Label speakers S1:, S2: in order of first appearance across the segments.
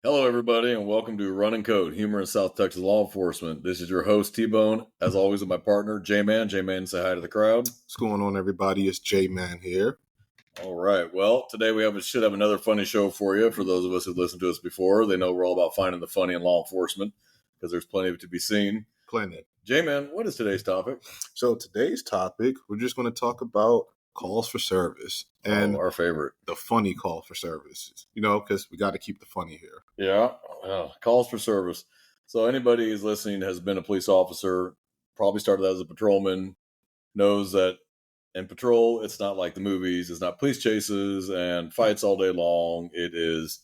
S1: Hello, everybody, and welcome to Running Code, Humor in South Texas Law Enforcement. This is your host, T-Bone, as always with my partner, J-Man. J-Man, say hi to the crowd.
S2: What's going on, everybody? It's J-Man here.
S1: All right. Well, today we should have another funny show for you. For those of us who've listened to us before, they know we're all about finding the funny in law enforcement because there's plenty of it to be seen.
S2: Plenty.
S1: J-Man, what is today's topic?
S2: So today's topic, we're just going to talk about calls for service and
S1: our favorite,
S2: the funny call for service. Because we got to keep the funny here.
S1: Yeah, calls for service. So anybody who's listening has been a police officer, probably started out as a patrolman, knows that in patrol, it's not like the movies. It's not police chases and fights all day long. It is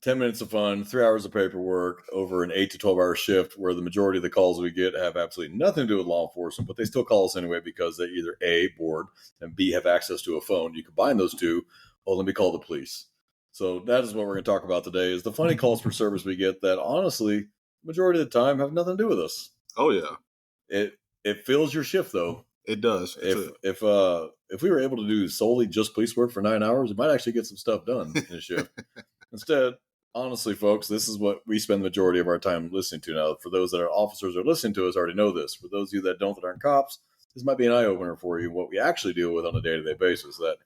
S1: 10 minutes of fun, 3 hours of paperwork over an 8 to 12 hour shift where the majority of the calls we get have absolutely nothing to do with law enforcement, but they still call us anyway because they either A, bored, and B, have access to a phone. You combine those two, let me call the police. So that is what we're going to talk about today is the funny calls for service we get that honestly, majority of the time have nothing to do with us.
S2: Oh, yeah.
S1: It fills your shift, though.
S2: It does.
S1: If we were able to do solely just police work for 9 hours, we might actually get some stuff done in a shift. Instead, honestly, folks, this is what we spend the majority of our time listening to now. For those that are officers or listening to us already know this. For those of you that don't, that aren't cops, this might be an eye-opener for you, what we actually deal with on a day-to-day basis. That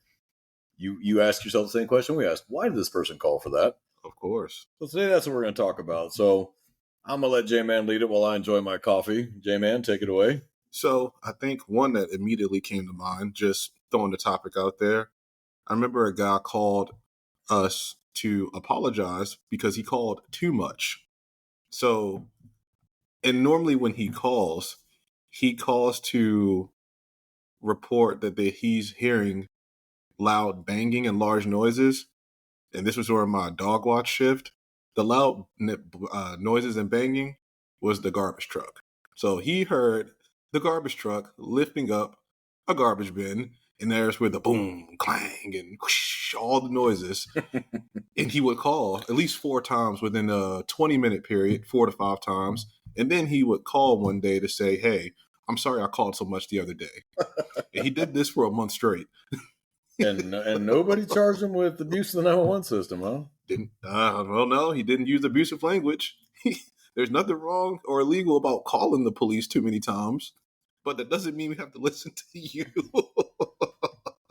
S1: you ask yourself the same question we asked. Why did this person call for that?
S2: Of course.
S1: So today that's what we're going to talk about. So I'm going to let J-Man lead it while I enjoy my coffee. J-Man, take it away.
S2: So I think one that immediately came to mind, just throwing the topic out there, I remember a guy called us to apologize because he called too much. So, and normally when he calls to report that he's hearing loud banging and large noises. And this was during my dog watch shift. The loud noises and banging was the garbage truck. So he heard the garbage truck lifting up a garbage bin, and there's where the boom, clang, and whoosh, all the noises. And he would call at least 4 times within a 20-minute period, 4 to 5 times. And then he would call one day to say, hey, I'm sorry I called so much the other day. And he did this for a month straight.
S1: and nobody charged him with abuse of the 911 system, huh?
S2: Well, no, he didn't use abusive language. There's nothing wrong or illegal about calling the police too many times, but that doesn't mean we have to listen to you.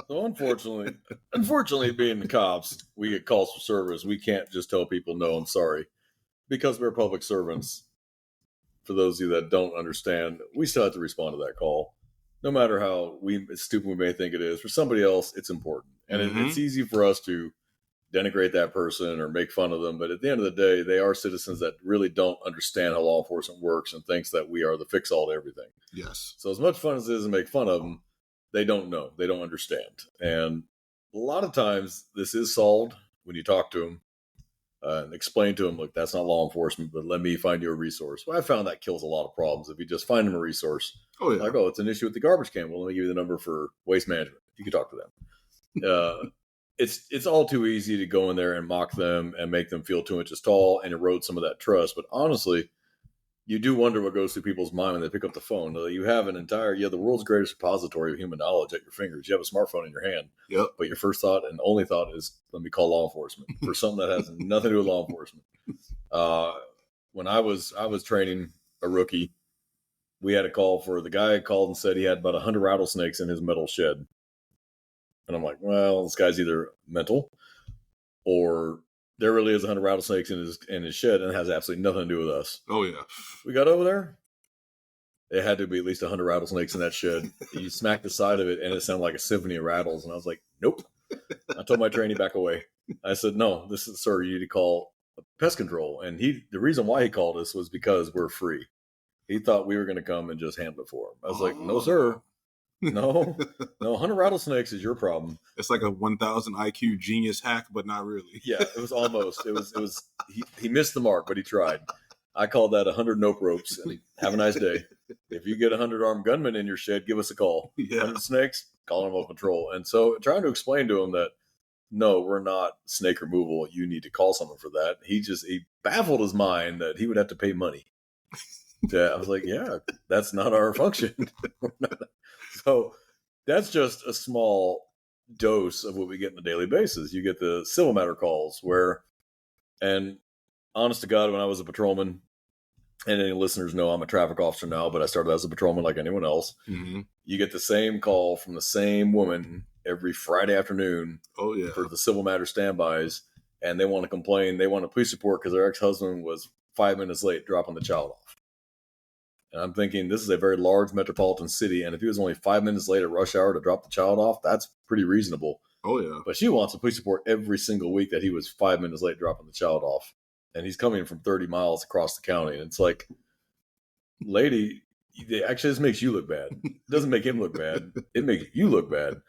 S1: So unfortunately, being the cops, we get calls for service. We can't just tell people, no, I'm sorry. Because we're public servants, for those of you that don't understand, we still have to respond to that call. No matter how stupid we may think it is, for somebody else, it's important. And it's easy for us to denigrate that person or make fun of them. But at the end of the day, they are citizens that really don't understand how law enforcement works and thinks that we are the fix-all to everything.
S2: Yes.
S1: So as much fun as it is to make fun of them, they don't know. They don't understand. And a lot of times this is solved when you talk to them and explain to them, look, that's not law enforcement, but let me find you a resource. Well, I found that kills a lot of problems. If you just find them a resource, like, it's an issue with the garbage can. Well, let me give you the number for waste management. You can talk to them. It's all too easy to go in there and mock them and make them feel 2 inches tall and erode some of that trust. But honestly, you do wonder what goes through people's mind when they pick up the phone. You have the world's greatest repository of human knowledge at your fingers. You have a smartphone in your hand.
S2: Yep.
S1: But your first thought and only thought is, let me call law enforcement for something that has nothing to do with law enforcement. When I was training a rookie, we had a call for the guy called and said he had about 100 rattlesnakes in his metal shed. And I'm like, well, this guy's either mental or there really is 100 rattlesnakes in his shed and it has absolutely nothing to do with us.
S2: Oh, yeah.
S1: We got over there. It had to be at least 100 rattlesnakes in that shed. You smacked the side of it and it sounded like a symphony of rattles. And I was like, nope. I told my trainee back away. I said, no, sir, you need to call pest control. And the reason why he called us was because we're free. He thought we were going to come and just handle it for him. I was like, no, sir. No, 100 rattlesnakes is your problem.
S2: It's like a 1,000 IQ genius hack, but not really.
S1: Yeah, it was almost. It was. He missed the mark, but he tried. I call that 100 nope ropes. And have a nice day. If you get 100 armed gunmen in your shed, give us a call.
S2: Yeah.
S1: 100 snakes, call them up patrol. And so trying to explain to him that, no, we're not snake removal. You need to call someone for that. He baffled his mind that he would have to pay money. I was like, yeah, that's not our function. So that's just a small dose of what we get on a daily basis. You get the civil matter calls and honest to God, when I was a patrolman, and any listeners know I'm a traffic officer now, but I started as a patrolman like anyone else.
S2: Mm-hmm.
S1: You get the same call from the same woman every Friday afternoon
S2: Oh yeah.
S1: for the civil matter standbys, and they want to complain. They want a police report because their ex-husband was 5 minutes late dropping the child off. And I'm thinking, this is a very large metropolitan city, and if he was only 5 minutes late at rush hour to drop the child off, that's pretty reasonable.
S2: Oh yeah.
S1: But she wants a police report every single week that he was 5 minutes late dropping the child off. And he's coming from 30 miles across the county. And it's like, lady, actually, this makes you look bad. It doesn't make him look bad. It makes you look bad.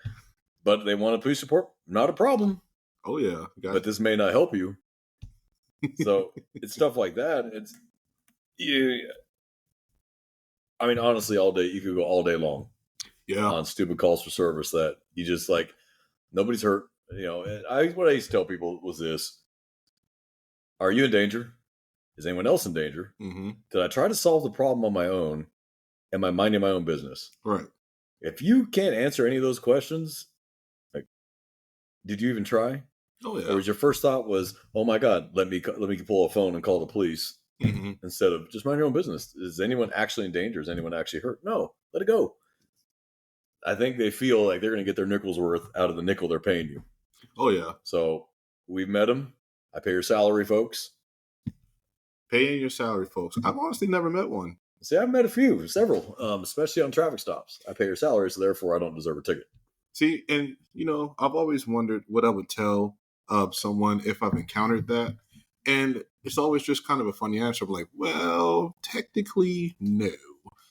S1: But they want a police report? Not a problem.
S2: Oh yeah.
S1: But this may not help you. So it's stuff like that. It's, I mean, honestly, all day, you could go all day long on stupid calls for service that you just like, nobody's hurt. You know, what I used to tell people was this: are you in danger? Is anyone else in danger?
S2: Mm-hmm.
S1: Did I try to solve the problem on my own? Am I minding my own business?
S2: Right.
S1: If you can't answer any of those questions, like, did you even try?
S2: Oh yeah.
S1: Or was your first thought was, oh my God, let me pull a phone and call the police, instead of just mind your own business? Is anyone actually in danger? Is anyone actually hurt? No, let it go. I think they feel like they're going to get their nickel's worth out of the nickel they're paying you.
S2: Oh yeah.
S1: So we've met them. I pay your salary, folks.
S2: Paying your salary, folks. I've honestly never met one.
S1: See, I've met several, especially on traffic stops. I pay your salary, so therefore I don't deserve a ticket.
S2: See, and I've always wondered what I would tell someone if I've encountered that. And it's always just kind of a funny answer of like, well, technically, no.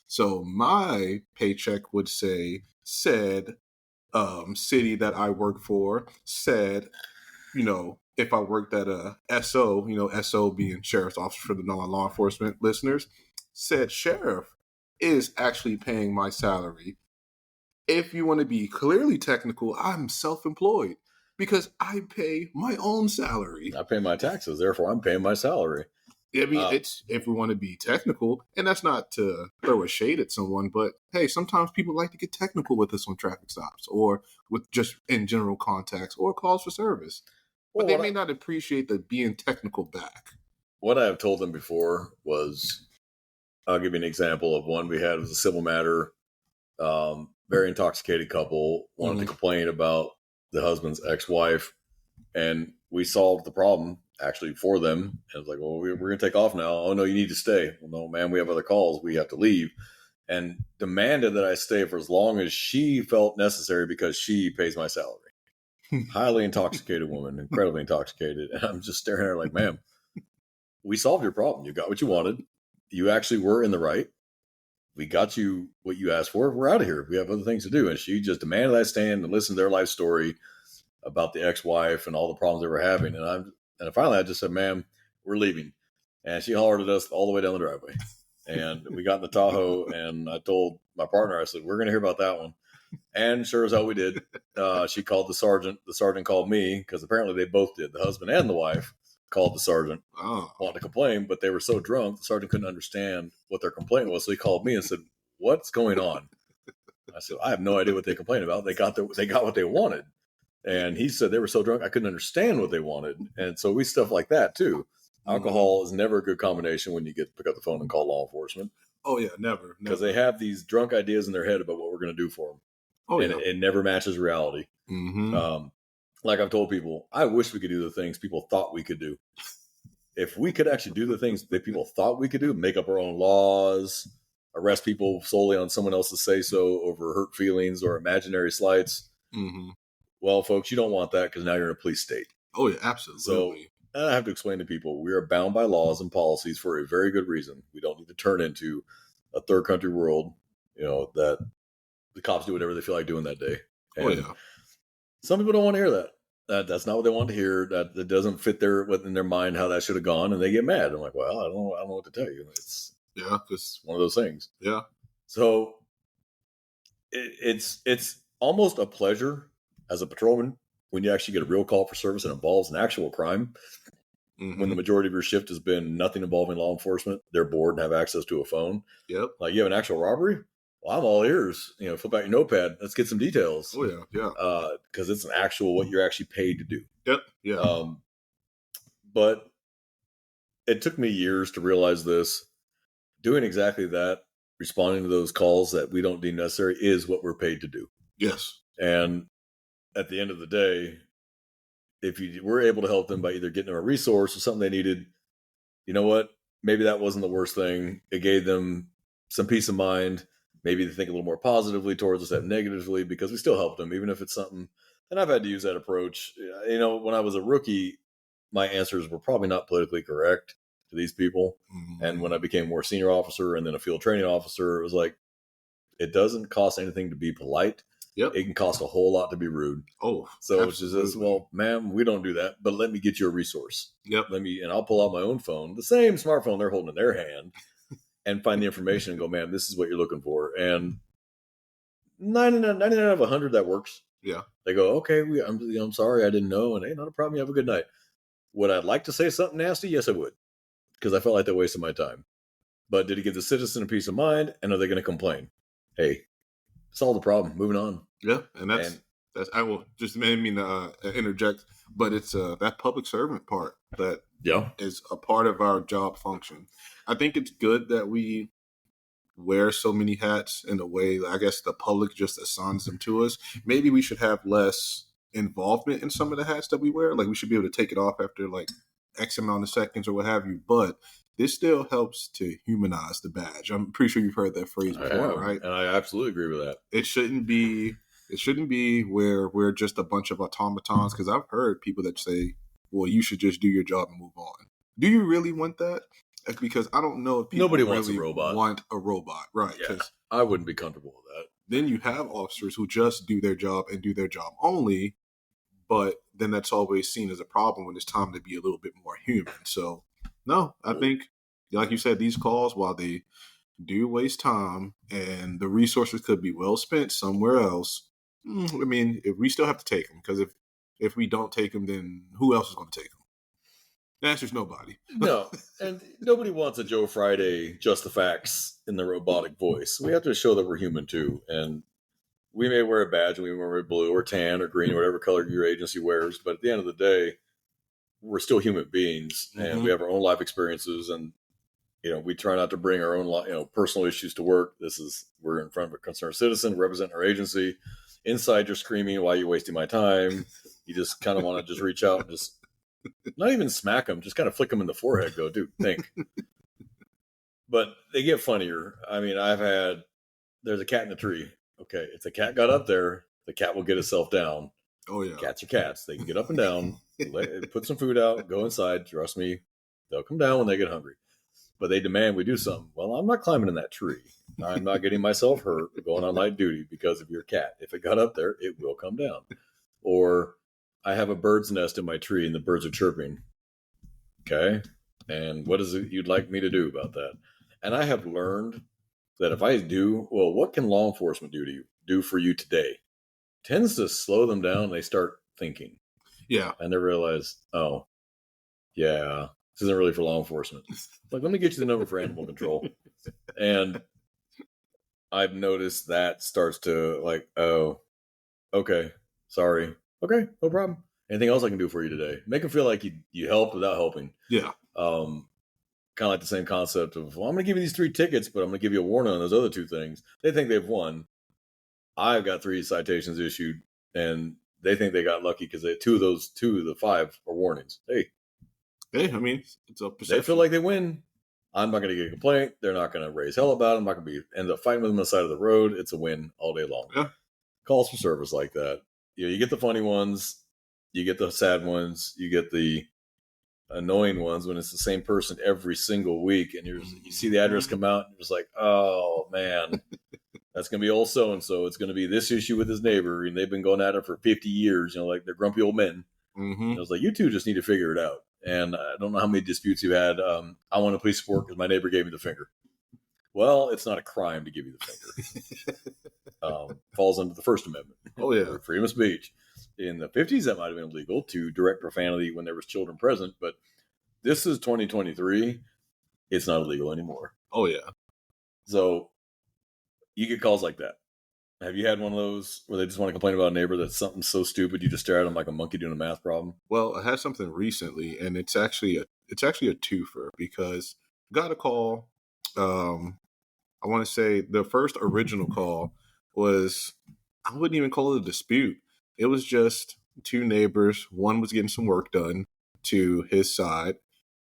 S2: So my paycheck would say, said city that I work for, said, if I worked at a SO, SO being Sheriff's Office for the non-law enforcement listeners, said sheriff is actually paying my salary. If you want to be clearly technical, I'm self-employed because I pay my own salary.
S1: I pay my taxes, therefore I'm paying my salary.
S2: I mean, it's if we want to be technical, and that's not to throw a shade at someone, but hey, sometimes people like to get technical with us on traffic stops or with just in general contacts or calls for service. But they may not appreciate the being technical back.
S1: What I have told them before was, I'll give you an example of one we had. It was a civil matter. Very intoxicated couple wanted to complain about the husband's ex-wife, and we solved the problem actually for them. And it's like, well, we're going to take off now. Oh no, you need to stay. Well, no, man, we have other calls. We have to leave. And demanded that I stay for as long as she felt necessary because she pays my salary. Highly intoxicated woman, incredibly intoxicated. And I'm just staring at her like, ma'am, we solved your problem. You got what you wanted. You actually were in the right. We got you what you asked for. We're out of here. We have other things to do. And she just demanded I stand and listen to their life story about the ex-wife and all the problems they were having. And finally I just said, ma'am, we're leaving. And she hollered at us all the way down the driveway. And we got in the Tahoe, and I told my partner, I said, we're going to hear about that one. And sure as hell we did. She called the sergeant. The sergeant called me because apparently they both did. The husband and the wife called the sergeant, wanted to complain, but they were so drunk, the sergeant couldn't understand what their complaint was. So he called me and said, what's going on? I said, I have no idea what they complained about. They got what they wanted. And he said they were so drunk, I couldn't understand what they wanted. And so we stuff like that too. Alcohol is never a good combination when you get to pick up the phone and call law enforcement.
S2: Oh yeah, never.
S1: Because they have these drunk ideas in their head about what we're going to do for them.
S2: Oh,
S1: and
S2: yeah.
S1: It never matches reality. Like I've told people, I wish we could do the things people thought we could do. If we could actually do the things that people thought we could do, make up our own laws, arrest people solely on someone else's say-so over hurt feelings or imaginary slights. Well, folks, you don't want that because now you're in a police state.
S2: Oh, yeah, absolutely.
S1: So I have to explain to people, we are bound by laws and policies for a very good reason. We don't need to turn into a third country world, that the cops do whatever they feel like doing that day. And some people don't want to hear that. That's not what they want to hear. That doesn't fit in their mind how that should have gone, and they get mad. I'm like, well, I don't know what to tell you. It's one of those things.
S2: Yeah. So
S1: it's almost a pleasure as a patrolman when you actually get a real call for service that involves an actual crime. When the majority of your shift has been nothing involving law enforcement, they're bored and have access to a phone.
S2: Yep.
S1: Like, you have an actual robbery? Well, I'm all ears. Flip out your notepad. Let's get some details.
S2: Oh, yeah, yeah.
S1: Because it's an actual what you're actually paid to do.
S2: Yep, yeah.
S1: But it took me years to realize this. Doing exactly that, responding to those calls that we don't deem necessary, is what we're paid to do.
S2: Yes.
S1: And at the end of the day, if you were able to help them by either getting them a resource or something they needed, you know what? Maybe that wasn't the worst thing. It gave them some peace of mind. Maybe they think a little more positively towards us than negatively, because we still helped them, even if it's something. And I've had to use that approach. You know, when I was a rookie, my answers were probably not politically correct to these people.
S2: Mhm.
S1: And when I became more senior officer and then a field training officer, it was like, it doesn't cost anything to be polite.
S2: Yep.
S1: It can cost a whole lot to be rude.
S2: Oh,
S1: So it's just, well, ma'am, we don't do that, but let me get you a resource.
S2: Yep.
S1: And I'll pull out my own phone, the same smartphone they're holding in their hand, and find the information and go, man, this is what you're looking for. And 99 out of 100, that works.
S2: Yeah.
S1: They go, okay, I'm sorry, I didn't know. And hey, not a problem. You have a good night. Would I like to say something nasty? Yes, I would, because I felt like they wasted my time. But did it give the citizen a peace of mind? And are they going to complain? Hey, solve the problem. Moving on.
S2: Yeah. And that's I will just mean to interject, but it's that public servant part that is a part of our job function. I think it's good that we wear so many hats in a way. I guess the public just assigns them to us. Maybe we should have less involvement in some of the hats that we wear. Like, we should be able to take it off after like X amount of seconds or what have you. But this still helps to humanize the badge. I'm pretty sure you've heard that phrase before, right?
S1: And I absolutely agree with that.
S2: It shouldn't be where we're just a bunch of automatons, because I've heard people that say, well, you should just do your job and move on. Do you really want that? Because I don't know if people
S1: Nobody
S2: really
S1: wants a robot.
S2: want a robot, right?
S1: Yeah, I wouldn't be comfortable with that.
S2: Then you have officers who just do their job and do their job only, but then that's always seen as a problem when it's time to be a little bit more human. So, no, I think, like you said, these calls, while they do waste time and the resources could be well spent somewhere else, I mean, if we still have to take them, because if we don't take them, then who else is going to take them? The answer is nobody.
S1: No, and nobody wants a Joe Friday just the facts in the robotic voice. We have to show that we're human too, and we may wear a badge and we may wear blue or tan or green or whatever color your agency wears, but at the end of the day, we're still human beings, and we have our own life experiences, and we try not to bring our own personal issues to work. We're in front of a concerned citizen, representing our agency. Inside, you're screaming, "Why are you wasting my time?" You just kind of want to just reach out and just not even smack them, just kind of flick them in the forehead. Go, dude, think. But they get funnier. I mean, there's a cat in the tree. Okay, if the cat got up there, the cat will get itself down.
S2: Oh yeah,
S1: cats are cats. They can get up and down. Put some food out. Go inside. Trust me, they'll come down when they get hungry. But they demand we do something. Well, I'm not climbing in that tree. I'm not getting myself hurt going on light duty because of your cat. If it got up there, it will come down. Or I have a bird's nest in my tree and the birds are chirping. Okay. And what is it you'd like me to do about that? And I have learned that if I what can law enforcement do for you today? Tends to slow them down. They start thinking.
S2: Yeah.
S1: And they realize, oh, yeah, this isn't really for law enforcement. Like, let me get you the number for animal control. And I've noticed that starts to like, oh, okay, sorry. Okay, no problem. Anything else I can do for you today? Make them feel like you helped without helping.
S2: Yeah.
S1: Kind of like the same concept of, well, I'm going to give you these 3 tickets, but I'm going to give you a warning on those other 2 things. They think they've won. I've got 3 citations issued, and they think they got lucky because 2 of the 5 are warnings. Hey,
S2: I mean, it's a perception.
S1: They feel like they win. I'm not going to get a complaint. They're not going to raise hell about it. I'm not going to end up fighting with them on the side of the road. It's a win all day long.
S2: Yeah. Calls
S1: for service like that. You get the funny ones. You get the sad ones. You get the annoying ones when it's the same person every single week. And you see the address come out and you're just like, oh, man, that's going to be old so-and-so. It's going to be this issue with his neighbor. And they've been going at it for 50 years. Like they're grumpy old men. I was like, you two just need to figure it out. And I don't know how many disputes you had. I want a police report because my neighbor gave me the finger. Well, it's not a crime to give you the finger. Falls under the First Amendment.
S2: Oh, yeah.
S1: Freedom of speech. In the 50s, that might have been illegal to direct profanity when there was children present. But this is 2023. It's not illegal anymore.
S2: Oh, yeah.
S1: So you get calls like that. Have you had one of those where they just want to complain about a neighbor that's something so stupid you just stare at them like a monkey doing a math problem?
S2: Well, I had something recently, and it's actually it's actually a twofer because got a call. I want to say the first original call was, I wouldn't even call it a dispute. It was just two neighbors. One was getting some work done to his side,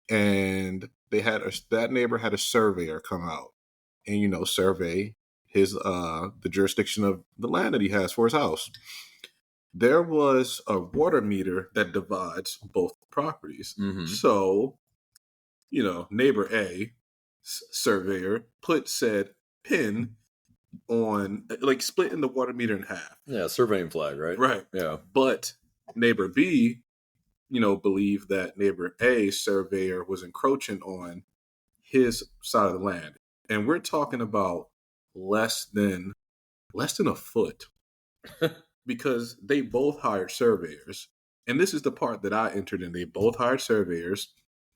S2: and that neighbor had a surveyor come out and survey his the jurisdiction of the land that he has for his house. There was a water meter that divides both properties.
S1: Mhm.
S2: So, neighbor A, surveyor, put said pin on, like, splitting the water meter in half.
S1: Yeah, surveying flag, right?
S2: Right.
S1: Yeah.
S2: But neighbor B, believed that neighbor A, surveyor, was encroaching on his side of the land. And we're talking about less than a foot. Because they both hired surveyors. And this is the part that I entered in. They both hired surveyors.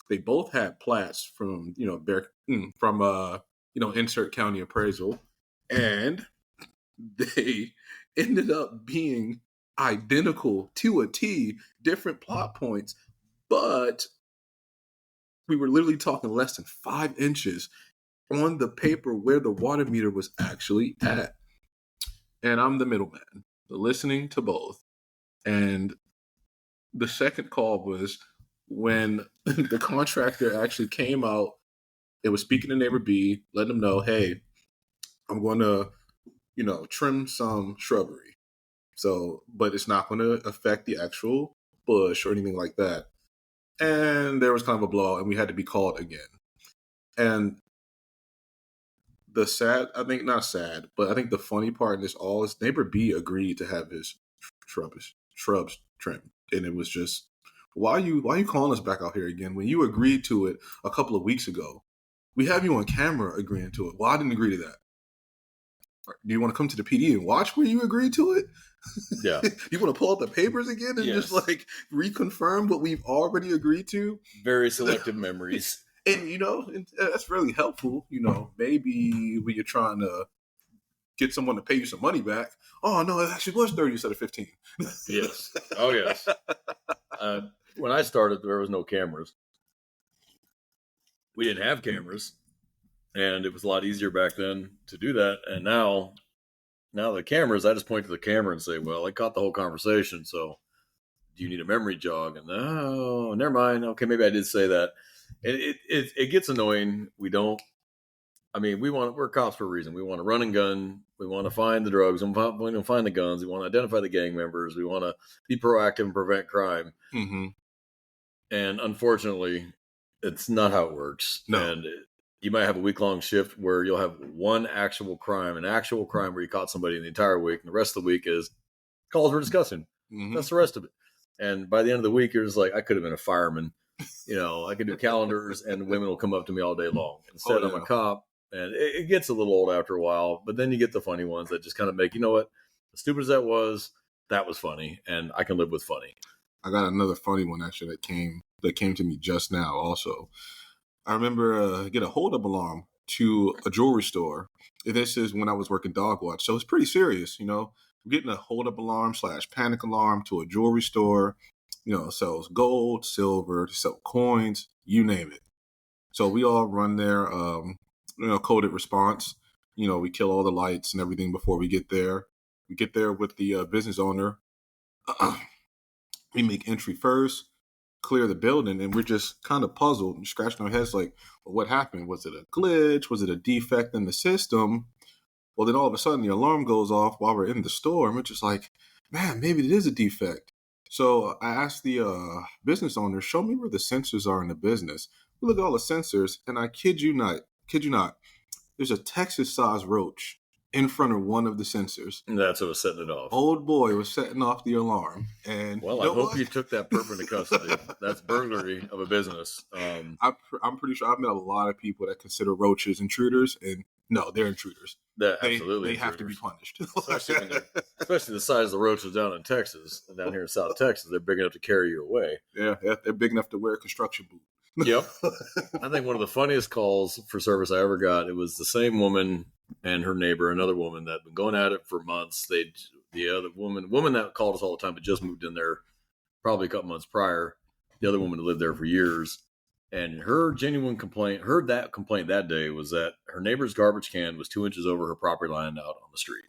S2: They both had plats from, insert county appraisal. And they ended up being identical to a T, different plot points, but we were literally talking less than 5 inches on the paper where the water meter was actually at. And I'm the middleman, listening to both. And the second call was when the contractor actually came out. It was speaking to neighbor B, letting him know, hey, I'm going to, trim some shrubbery. So, but it's not going to affect the actual bush or anything like that. And there was kind of a blow, and we had to be called again. And the I think the funny part in this all is neighbor B agreed to have his shrubs trimmed. And it was just, why are you calling us back out here again when you agreed to it a couple of weeks ago? We have you on camera agreeing to it. Well, I didn't agree to that. Do you want to come to the PD and watch where you agreed to it?
S1: Yeah.
S2: You want to pull out the papers again and just like reconfirm what we've already agreed to?
S1: Very selective memories.
S2: And that's really helpful. Maybe when you're trying to get someone to pay you some money back. Oh no, it actually was 30 instead of 15.
S1: Yes. Oh yes. When I started, there was no cameras. We didn't have cameras, and it was a lot easier back then to do that. And now the cameras, I just point to the camera and say, "Well, I caught the whole conversation. So, do you need a memory jog?" And oh, never mind. Okay, maybe I did say that. And it gets annoying. We're cops for a reason. We want to run and gun. We want to find the drugs. We want to find the guns. We want to identify the gang members. We want to be proactive and prevent crime.
S2: Mm-hmm.
S1: And unfortunately, it's not how it works.
S2: No.
S1: And you might have a week-long shift where you'll have an actual crime where you caught somebody in the entire week. And the rest of the week is calls we're discussing.
S2: Mm-hmm.
S1: That's the rest of it. And by the end of the week, you're just like, I could have been a fireman. I could do calendars and women will come up to me all day long. Instead, I'm a cop. And it gets a little old after a while, but then you get the funny ones that just kind of make, as stupid as that was funny, and I can live with funny.
S2: I got another funny one actually that came to me just now also. I remember get a hold-up alarm to a jewelry store. This is when I was working dog watch, so it's pretty serious, getting a hold-up alarm / panic alarm to a jewelry store, sells gold, silver, sell coins, you name it. So we all run there, coded response. We kill all the lights and everything before we get there. We get there with the business owner. We make entry first, clear the building, and we're just kind of puzzled and scratching our heads like, well, what happened? Was it a glitch? Was it a defect in the system? Well, then all of a sudden the alarm goes off while we're in the store, and we're just like, man, maybe it is a defect. So I asked the business owner, show me where the sensors are in the business. We look at all the sensors, and I kid you not, there's a Texas-sized roach in front of one of the sensors.
S1: And that's what was setting it off.
S2: Old boy was setting off the alarm. And
S1: well, I hope you took that perp into custody. That's burglary of a business.
S2: I'm pretty sure I've met a lot of people that consider roaches intruders, and no, they're intruders.
S1: Absolutely,
S2: they have to be punished.
S1: especially the size of the roaches down in Texas, and down here in South Texas, they're big enough to carry you away.
S2: Yeah, they're big enough to wear a construction boot.
S1: Yep. I think one of the funniest calls for service I ever got, it was the same woman and her neighbor, another woman that had been going at it for months. The other woman that called us all the time, but just moved in there probably a couple months prior. The other woman had lived there for years. And her genuine complaint, that complaint that day was that her neighbor's garbage can was 2 inches over her property line out on the street.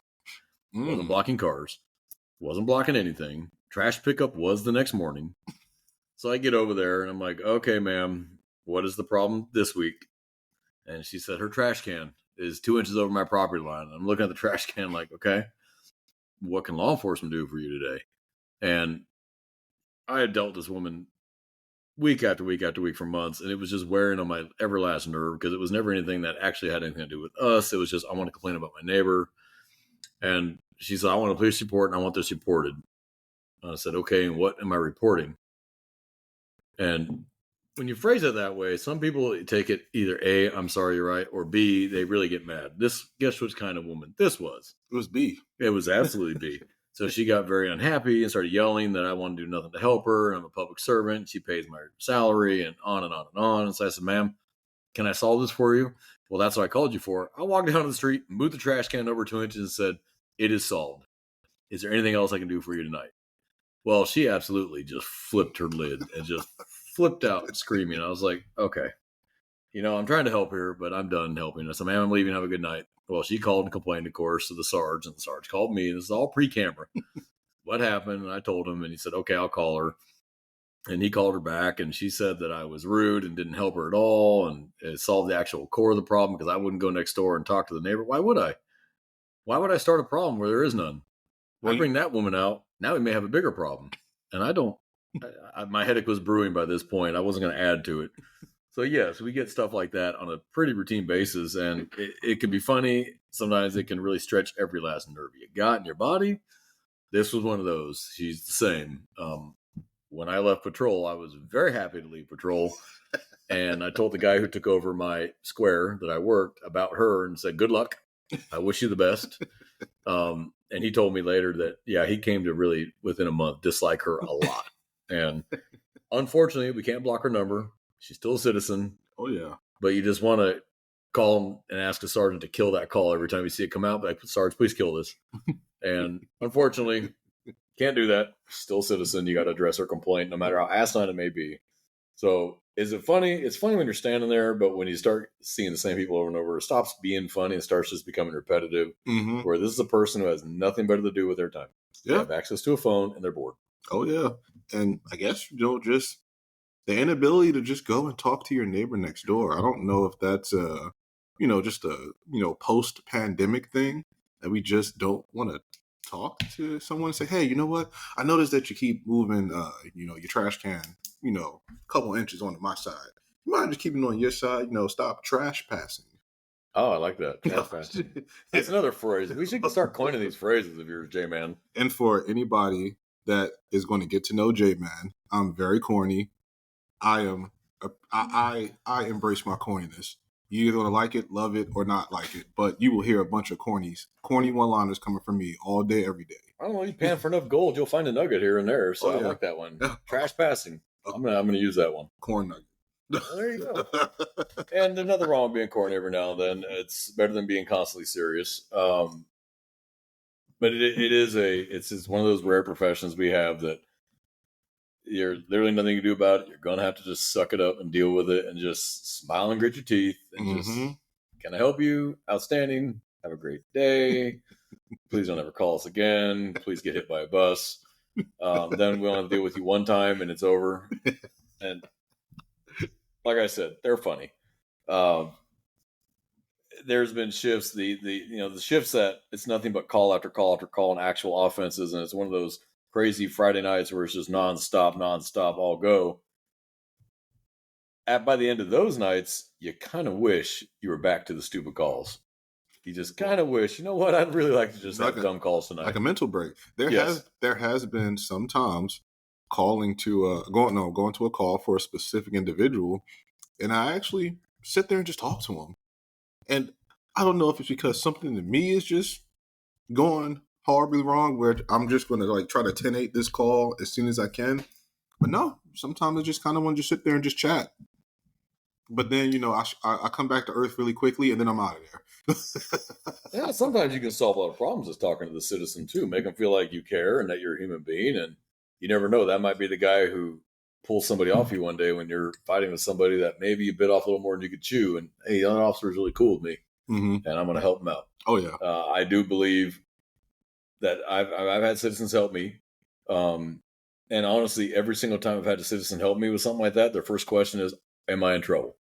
S1: Wasn't blocking cars, wasn't blocking anything. Trash pickup was the next morning. So I get over there and I'm like, okay, ma'am, what is the problem this week? And she said her trash can is 2 inches over my property line. I'm looking at the trash can like, okay, what can law enforcement do for you today? And I had dealt with this woman week after week after week for months, and it was just wearing on my everlasting nerve because it was never anything that actually had anything to do with us. It was just, I want to complain about my neighbor. And she said, I want a police report and I want this reported. And I said, okay, and what am I reporting? And when you phrase it that way, some people take it either A, I'm sorry, you're right, or B, they really get mad. Guess which kind of woman this was?
S2: It was B.
S1: It was absolutely B. So she got very unhappy and started yelling that I want to do nothing to help her. I'm a public servant. She pays my salary and on and on and on. And so I said, ma'am, can I solve this for you? Well, that's what I called you for. I walked down to the street, moved the trash can over 2 inches and said, it is solved. Is there anything else I can do for you tonight? Well, she absolutely just flipped her lid and just flipped out screaming. I was like, okay, I'm trying to help here, but I'm done helping. I said, ma'am, I'm leaving. Have a good night. Well, she called and complained, of course, to the Sarge, and the Sarge called me. This is all pre-camera. What happened? And I told him, and he said, okay, I'll call her. And he called her back, and she said that I was rude and didn't help her at all, and it solved the actual core of the problem because I wouldn't go next door and talk to the neighbor. Why would I? Why would I start a problem where there is none? Well, I bring that woman out. Now we may have a bigger problem. And I don't. My headache was brewing by this point. I wasn't going to add to it. So, yes, we get stuff like that on a pretty routine basis, and it can be funny. Sometimes it can really stretch every last nerve you got in your body. This was one of those. She's the same. When I left patrol, I was very happy to leave patrol. And I told the guy who took over my square that I worked about her and said, good luck. I wish you the best. And he told me later that, yeah, he came to really, within a month, dislike her a lot. And unfortunately, we can't block her number. She's still a citizen.
S2: Oh, yeah.
S1: But you just want to call him and ask a sergeant to kill that call every time you see it come out. Like, Sarge, please kill this. And unfortunately, can't do that. Still a citizen. You got to address her complaint, no matter how asinine it may be. So is it funny? It's funny when you're standing there, but when you start seeing the same people over and over, it stops being funny and starts just becoming repetitive, where this is a person who has nothing better to do with their time. Yeah. They have access to a phone and they're bored.
S2: Oh, yeah. And I guess, just the inability to just go and talk to your neighbor next door. I don't know if that's, just a, post-pandemic thing that we just don't want to talk to someone and say, hey, you know what? I noticed that you keep moving, your trash can, a couple inches onto my side. You mind just keeping it on your side? Stop trash passing.
S1: Oh, I like that. Trash passing. That's another phrase. We should start coining these phrases of yours, J-Man.
S2: And for anybody that is going to get to know J-Man, I'm very corny. I embrace my corniness. You either going to like it, love it, or not like it, but you will hear a bunch of corny one-liners coming from me all day, every day.
S1: I don't know. You pan for enough gold, you'll find a nugget here and there. So I like that one. Trash passing. I'm gonna use that one.
S2: Corn nugget.
S1: There you go. And there's nothing wrong with being corny every now and then. It's better than being constantly serious. But it's one of those rare professions we have that you're literally nothing you can do about it. You're gonna have to just suck it up and deal with it and just smile and grit your teeth and just, can I help you? Outstanding. Have a great day. Please don't ever call us again. Please get hit by a bus. Then we'll have to deal with you one time and it's over. And like I said, they're funny. There's been shifts, the shifts that it's nothing but call after call after call and actual offenses, and it's one of those crazy Friday nights where it's just nonstop, all go. By the end of those nights, you kind of wish you were back to the stupid calls. You just kind of wish, you know what? I'd really like to just have dumb calls tonight,
S2: like a mental break. There has been some times going to a call for a specific individual, and I actually sit there and just talk to him. And I don't know if it's because something in me is just going horribly wrong, where I'm just going to try to 10-8 this call as soon as I can. But no, sometimes I just kind of want to just sit there and just chat. But then, I come back to earth really quickly, and then I'm out of there.
S1: Yeah, sometimes you can solve a lot of problems just talking to the citizen, too. Make them feel like you care and that you're a human being. And you never know. That might be the guy who pull somebody off you one day when you're fighting with somebody that maybe you bit off a little more than you could chew. And hey, the other officer is really cool with me, and I'm going to help him out.
S2: Oh yeah.
S1: I do believe that I've had citizens help me. And honestly, every single time I've had a citizen help me with something like that, their first question is, am I in trouble?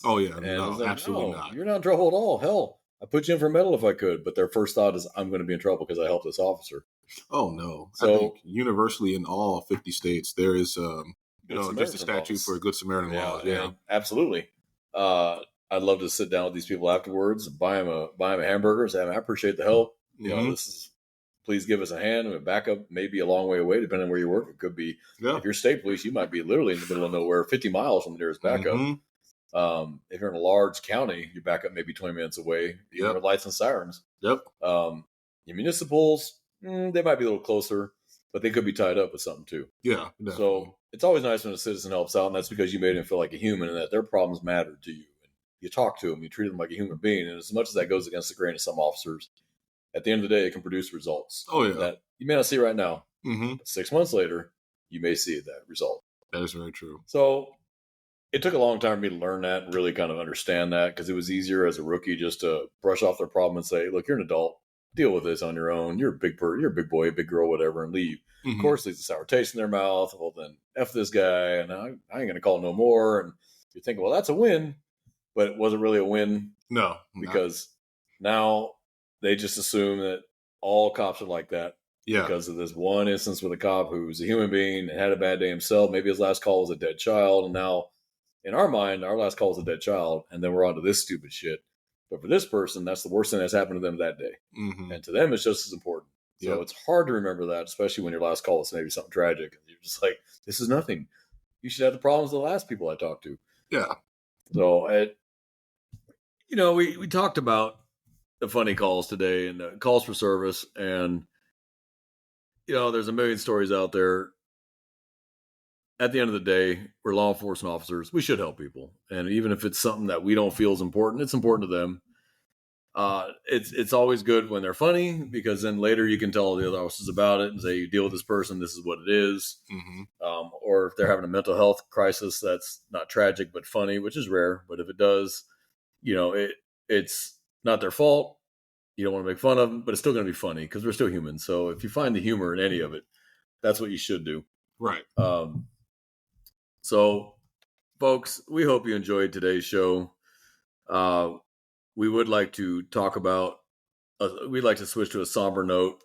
S2: Oh yeah.
S1: And
S2: No,
S1: it's like,
S2: absolutely
S1: no,
S2: not.
S1: you're not in trouble at all. Hell, I put you in for a medal if I could. But their first thought is, I'm going to be in trouble because I helped this officer.
S2: Oh no.
S1: So-
S2: I think universally in all 50 states there is
S1: Good
S2: just a
S1: Samaritan
S2: statute
S1: laws.
S2: for Good Samaritan laws. Yeah.
S1: and absolutely. I'd love to sit down with these people afterwards, buy them a hamburger, say, I appreciate the help. You know,
S2: Mhm.
S1: please give us a hand. And backup may be a long way away, depending on where you work. It could be,
S2: Yeah.
S1: if you're state police, you might be literally in the middle of nowhere, 50 miles from the nearest backup.
S2: Mhm.
S1: If you're in a large county, your backup may be 20 minutes away. You
S2: Yep.
S1: have lights and sirens.
S2: Yep.
S1: Your municipals, they might be a little closer, but they could be tied up with something too.
S2: Yeah. Definitely.
S1: So it's always nice when a citizen helps out, and that's because you made them feel like a human and that their problems matter to you. And you talk to them, you treat them like a human being. And as much as that goes against the grain of some officers, at the end of the day, it can produce results
S2: Oh yeah.
S1: that you may not see right now.
S2: Mm-hmm.
S1: But 6 months later, you may see that result.
S2: That is very true.
S1: So it took a long time for me to learn that and really kind of understand that, because it was easier as a rookie just to brush off their problem and say, look, you're an adult. Deal with this on your own. You're a big big boy, big girl, whatever, and leave.
S2: Mhm.
S1: Of course, leaves a sour taste in their mouth. Well, then F this guy, and I ain't going to call no more. And you're thinking, well, that's a win. But it wasn't really a win,
S2: No.
S1: because now they just assume that all cops are like that.
S2: Yeah.
S1: Because of this one instance with a cop who's a human being and had a bad day himself. Maybe his last call was a dead child. And now, in our mind, our last call was a dead child. And then we're on to this stupid shit. But for this person, that's the worst thing that's happened to them that day.
S2: Mm-hmm.
S1: And to them, it's just as important. So
S2: Yep.
S1: it's hard to remember that, especially when your last call was maybe something tragic. And you're just like, this is nothing. You should have the problems of the last people I talked to.
S2: Yeah.
S1: So, we talked about the funny calls today and the calls for service. And, there's a million stories out there. At the end of the day, we're law enforcement officers. We should help people. And even if it's something that we don't feel is important, it's important to them. It's always good when they're funny, because then later you can tell the other officers about it and say, you deal with this person, this is what it is.
S2: Mm-hmm.
S1: Or if they're having a mental health crisis that's not tragic but funny, which is rare, but if it does, it's not their fault. You don't want to make fun of them, but it's still going to be funny because we're still human. So if you find the humor in any of it, that's what you should do.
S2: Right.
S1: So, folks, we hope you enjoyed today's show. We would like to talk about, we'd like to switch to a somber note.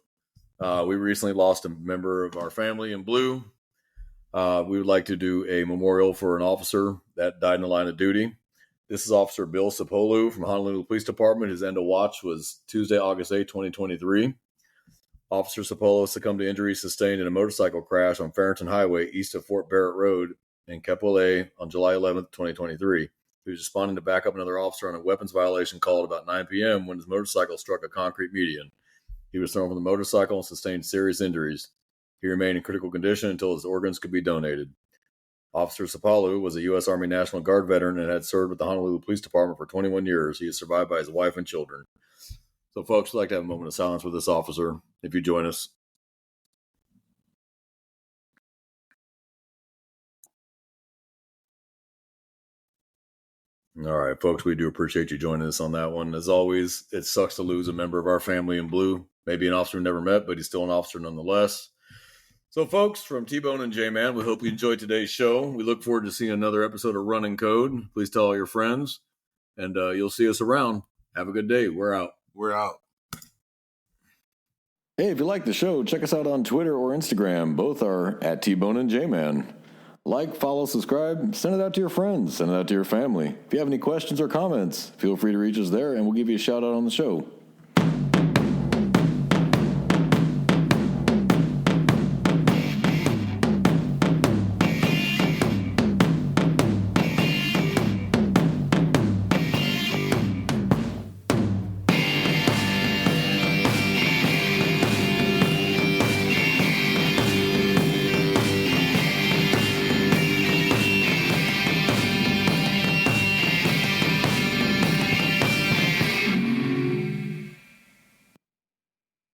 S1: We recently lost a member of our family in blue. We would like to do a memorial for an officer that died in the line of duty. This is Officer Bill Sapolu from Honolulu Police Department. His end of watch was Tuesday, August 8, 2023. Officer Sapolu succumbed to injuries sustained in a motorcycle crash on Farrington Highway east of Fort Barrett Road in Kapolei on July 11, 2023. He was responding to back up another officer on a weapons violation call at about 9 p.m. when his motorcycle struck a concrete median. He was thrown from the motorcycle and sustained serious injuries. He remained in critical condition until his organs could be donated. Officer Sapolu was a U.S. Army National Guard veteran and had served with the Honolulu Police Department for 21 years. He is survived by his wife and children. So, folks, we'd like to have a moment of silence with this officer, if you join us. All right, folks, we do appreciate you joining us on that one. As always, it sucks to lose a member of our family in blue. Maybe an officer we never met, but he's still an officer nonetheless. So, folks, from T-Bone and J-Man, we hope you enjoyed today's show. We look forward to seeing another episode of Running Code. Please tell all your friends, and you'll see us around. Have a good day. We're out.
S2: We're out.
S1: Hey, if you like the show, check us out on Twitter or Instagram. Both are at T-Bone and J-Man. Like, follow, subscribe, send it out to your friends, send it out to your family. If you have any questions or comments, feel free to reach us there, and we'll give you a shout out on the show.